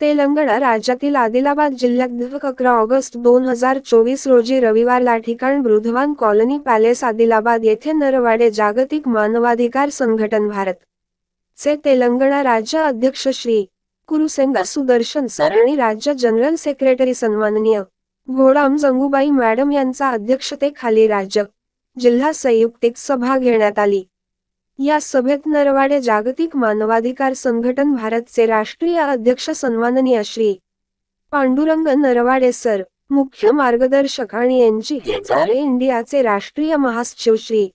तेलंगणा राज्यातील आदिलाबाद जिल्ह्यात 11 ऑगस्ट 2024 रोजी रविवार लाठीकांड बुधवान कॉलनी पॅलेस आदिलाबाद येथे नरवाडे जागतिक मानवाधिकार संघटन भारत चे तेलंगणा राज्य अध्यक्ष श्री कुरुसेंगा सुदर्शन सर आणि राज्य जनरल सेक्रेटरी सन्माननीय घोडाम जंगूबाई मॅडम यांच्या अध्यक्षतेखाली राज्य जिल्हा संयुक्तिक सभा घेण्यात आली। या सभेत नरवाडे जागतिक मानवाधिकार संघटन भारतचे राष्ट्रीय अध्यक्ष सन्माननीय श्री पांडुरंग नरवाडे सर, मुख्य मार्गदर्शक आणि इंडियाचे राष्ट्रीय महासचिव श्री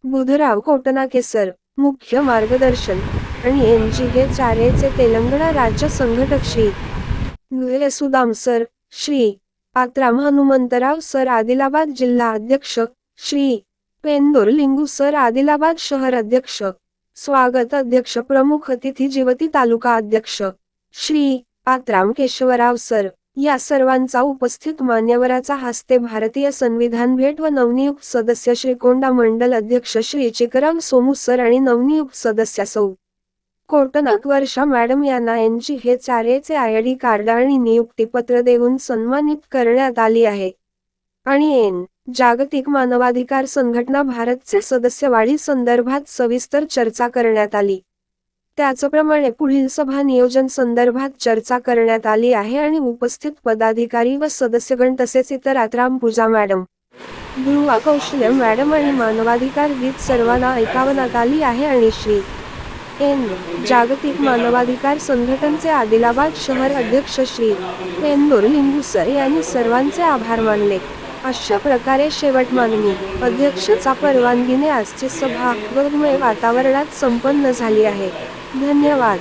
बुधराव कोटनाके सर, मुख्य मार्गदर्शन आणि चे तेलंगणा राज्य संघटक श्री सुदाम सर, श्री पात्राम हनुमंतराव सर आदिलाबाद जिल्हा अध्यक्ष, श्री पेंदोर लिंगू सर आदिलाबाद शहर अध्यक्ष, स्वागत अध्यक्ष प्रमुख अतिथी जिवती तालुका अध्यक्ष, श्री पात्राम केशवराव सर, या सर्वांचा उपस्थित मान्यवराचा हस्ते भारतीय संविधान भेट व नवनियुक्त सदस्य श्रीकोंडा मंडल अध्यक्ष श्री चिकराम सोमू सर आणि नवनियुक्त सदस्य सौ कोटनाक वर्षा मॅडम यांना चे आयडी कार्ड आणि नियुक्तीपत्र देऊन सन्मानित करण्यात आली आहे आणि जागतिक मानवाधिकार संघटना भारतचे सदस्यवाढी संदर्भात सविस्तर चर्चा करण्यात आली। त्याचप्रमाणे पुढील सभा नियोजन संदर्भात चर्चा करण्यात आली आहे आणि उपस्थित पदाधिकारी व सदस्यगण तसेच इतर आत्राम पूजा मॅडम, ध्रुवा कौशल्य मॅडम आणि मानवाधिकार गीत सर्वांना ऐकावण्यात आली आहे आणि श्री जागतिक मानवाधिकार संघटनचे आदिलाबाद शहर अध्यक्ष श्री पेंदोर लिंगू सर यांनी सर्वांचे आभार मानले। अशा प्रकारे शेवट माननी अध्यक्षाच्या परवानगीने आजची सभा भक्तिमय वातावरणात संपन्न झाली आहे। धन्यवाद।